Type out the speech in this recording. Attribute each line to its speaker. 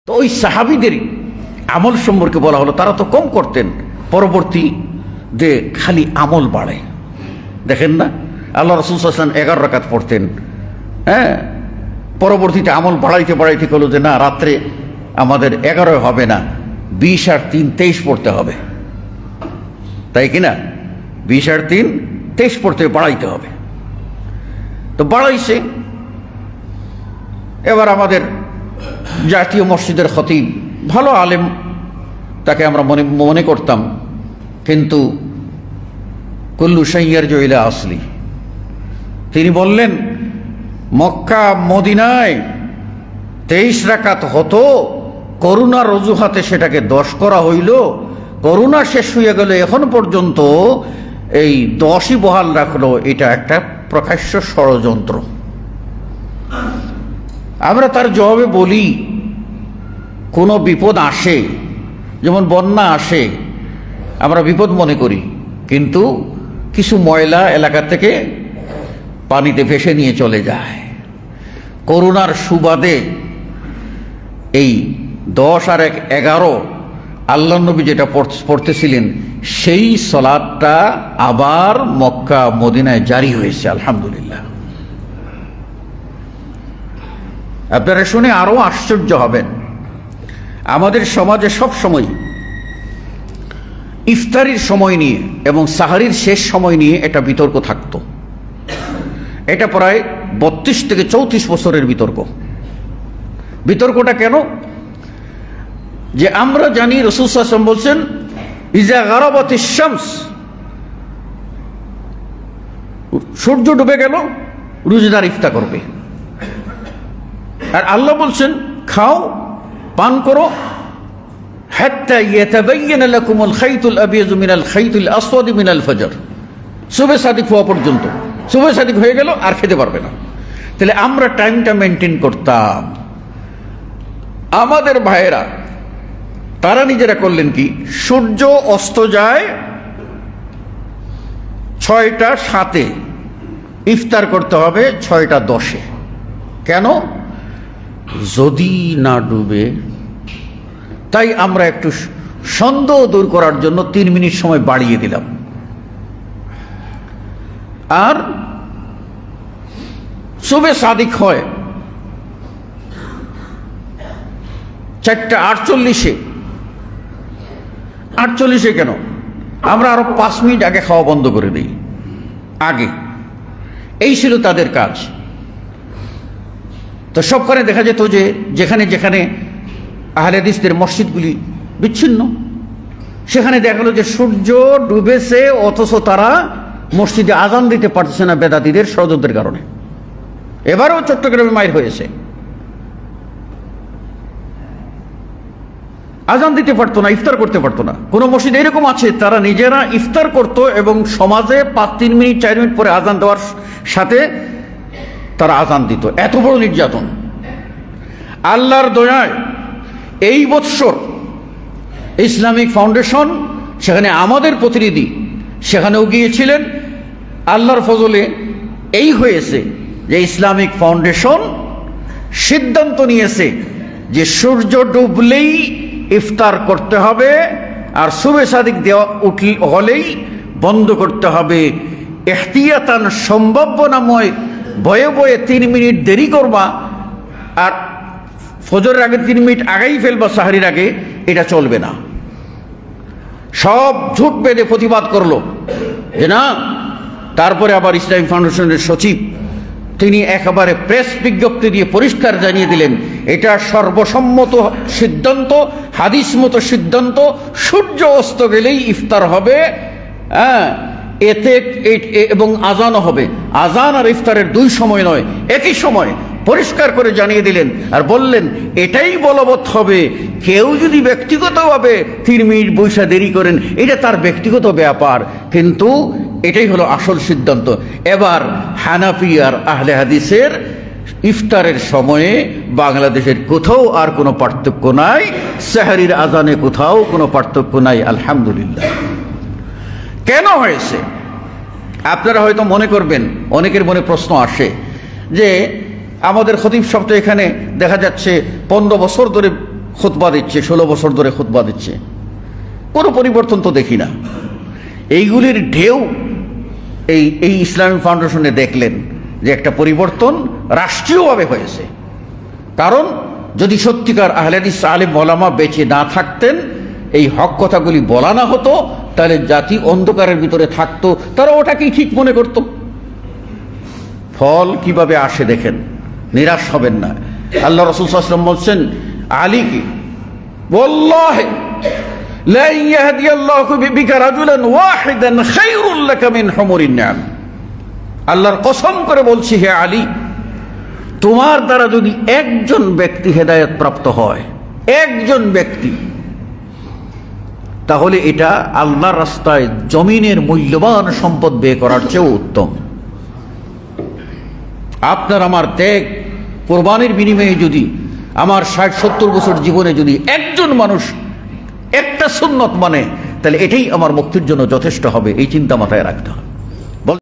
Speaker 1: তো ওই সাহাবীদের আমল সম্পর্কে বলা হলো, তারা তো কম করতেন, পরবর্তী যে খালি আমল বাড়ে। দেখেন না, আল্লাহ রাসূল সাল্লাল্লাহু আলাইহি ওয়াসাল্লাম 11 রাকাত পড়তেন, হ্যাঁ, পরবর্তীতে আমল বাড়াইতে বাড়াইতে হলো যে না, রাত্রে আমাদের 11 হবে না, 20 আর 3 23 পড়তে হবে, তাই কিনা? 20 আর 3 23 পড়তে বাড়াইতে হবে। তো বাড়াইছে। এবার আমাদের জাতীয় মসজিদের খতিব ভালো আলেম, তাকে আমরা মনে করতাম, কিন্তু কুল্লু শাইয়ারজু ইলা আসলি, তিনি বললেন মক্কা মদিনায় 23 রাকাত হতো, করোনার অজুহাতে সেটাকে 10 করা হইল, করোনা শেষ হয়ে গেল, এখন পর্যন্ত এই 10ই বহাল রাখলো, এটা একটা প্রকাশ্য ষড়যন্ত্র। আমরা তার জবাবে বলি, কোনো বিপদ আসে, যেমন বন্যা আসে, আমরা বিপদ মনে করি, কিন্তু কিছু ময়লা এলাকা থেকে পানিতে ভেসে নিয়ে চলে যায়। করোনার সুবাদে এই 10 আর 11 আল্লাহ নবী যেটা পড়তেছিলেন, সেই সালাতটা আবার মক্কা মদিনায় জারি হয়েছে, আলহামদুলিল্লাহ। আপনারা শুনে আরো আশ্চর্য হবেন, আমাদের সমাজে সব সময় ইফতারির সময় নিয়ে এবং সাহারির শেষ সময় নিয়ে এটা বিতর্ক থাকতো। এটা প্রায় 32 থেকে 34 বছরের বিতর্ক। বিতর্কটা কেন? যে আমরা জানি রাসূল সাল্লাল্লাহু আলাইহি ওয়াসাল্লাম বলছেন, ইজা গারাবাতিশ শামস, সূর্য ডুবে গেল রোজাদার ইফতার করবে। আর আল্লাহ বলছেন খাও, পান করো, হাত্তা ইয়াতাবায়্যানা লাকুমুল খাইতুল আবিয়াযু মিনাল খাইতিল আসওয়াদি মিনাল ফজর, সুবহে সাদিক হওয়া পর্যন্ত। সুবহে সাদিক হয়ে গেল আর খেতে পারবে না। তাহলে আমরা টাইমটা মেনটেন করতাম। আমাদের ভাইয়েরা তারা নিজেরা করলেন কি, সূর্য অস্ত যায় 6টা 7-এ, ইফতার করতে হবে 6টা 10-এ। কেন? যদি না ডুবে, তাই আমরা একটু সন্দেহ দূর করার জন্য 3 মিনিট সময় বাড়িয়ে দিলাম। আর সুবহে সাদিক হয় 4টা 48-এ। 48-এ কেন? আমরা আরো 5 মিনিট আগে খাওয়া বন্ধ করে দিই, আগে। এই ছিল তাদের কাজ। তো সবখানে দেখা যেত যে যেখানে যেখানে আহলে হাদিসদের মসজিদগুলি বিচ্ছিন্ন, সেখানে দেখা গেল যে সূর্য ডুবেছে, অথচ তারা মসজিদে আজান দিতে পারছে না বেদাতীদের ষড়যন্ত্রের কারণে। এবারও চট্টগ্রামে মাইর হয়েছে, আজান দিতে পারতো না, ইফতার করতে পারতো না। কোনো মসজিদ এরকম আছে, তারা নিজেরা ইফতার করতো এবং সমাজে 3 মিনিট 4 মিনিট পরে আজান দেওয়ার সাথে তারা আজান দিত। এত বড় নির্যাতন। আল্লাহর দয়ায় এই বৎসর ইসলামিক ফাউন্ডেশন, সেখানে আমাদের প্রতিনিধি সেখানেও গিয়েছিলেন। আল্লাহর ফজলে এই হয়েছে যে ইসলামিক ফাউন্ডেশন সিদ্ধান্ত নিয়েছে যে সূর্য ডুবলেই ইফতার করতে হবে, আর সুবহে সাদিক দেওয়া হলেই বন্ধ করতে হবে। ইহতিয়াতান, সম্ভাবনাময় ভয়ে ভয়ে 3 মিনিট দেরি করবা আর ফজরের আগে 3 মিনিট আগেই ফেলবা সাহারির আগে, এটা চলবে না। সব ঝুট বেঁধে প্রতিবাদ করলো যে না। তারপরে আবার ইসলামিক ফাউন্ডেশনের সচিব তিনি একেবারে প্রেস বিজ্ঞপ্তি দিয়ে পরিষ্কার জানিয়ে দিলেন, এটা সর্বসম্মত সিদ্ধান্ত, হাদিস মতো সিদ্ধান্ত, সূর্য অস্ত গেলেই ইফতার হবে, হ্যাঁ, এতে এবং আজানও হবে। আজান আর ইফতারের 2 সময় নয়, একই সময় পরিষ্কার করে জানিয়ে দিলেন। আর বললেন এটাই বলবৎ হবে, কেউ যদি ব্যক্তিগতভাবে 3 মিনিট বৈশা দেরি করেন, এটা তার ব্যক্তিগত ব্যাপার, কিন্তু এটাই হলো আসল সিদ্ধান্ত। এবার হানাফি আর আহলে হাদিসের ইফতারের সময়ে বাংলাদেশের কোথাও আর কোনো পার্থক্য নাই, সেহরির আজানে কোথাও কোনো পার্থক্য নাই, আলহামদুলিল্লাহ। কেন হয়েছে? আপনারা হয়তো মনে করবেন, অনেকের মনে প্রশ্ন আসে যে আমাদের খতিব সাহেব তো এখানে দেখা যাচ্ছে 15 বছর ধরে খুতবা দিচ্ছে, 16 বছর ধরে খুতবা দিচ্ছে, কোনো পরিবর্তন তো দেখি না। এইগুলির ঢেউ এই ইসলামিক ফাউন্ডেশনে দেখলেন যে একটা পরিবর্তন রাষ্ট্রীয়ভাবে হয়েছে। কারণ যদি সত্যিকার আহলে হাদিস আলেম ওলামা বেঁচে না থাকতেন, এই হক কথাগুলি বলা না হতো, তাহলে জাতি অন্ধকারের ভিতরে থাকতো, তারা ওটাকেই ঠিক মনে করত। ফল কিভাবে আসে দেখেন, নিরাশ হবেন না। আল্লাহ রাসূল সাল্লাল্লাহু আলাইহি ওয়াসাল্লাম বলছেন আলীকে, ওয়াল্লাহি লা ইয়াহদিয়াল্লাহু বিকা রাজুলান ওয়াহিদান খায়রুল লাকা মিন হুমুরিন নিআম। আল্লাহর কসম করে বলছি, হে আলী, তোমার দ্বারা যদি একজন ব্যক্তি হেদায়েত প্রাপ্ত হয়, একজন ব্যক্তি, তাহলে এটা আল্লাহর রাস্তায় জমিনের মূল্যবান সম্পদ ব্যয় করার চেয়েও উত্তম। আপনার আমার ত্যাগ কোরবানির বিনিময়ে যদি আমার 60-70 বছর জীবনে যদি একজন মানুষ একটা সুন্নত মানে, তাহলে এটাই আমার মুক্তির জন্য যথেষ্ট হবে। এই চিন্তা মাথায় রাখতে হবে।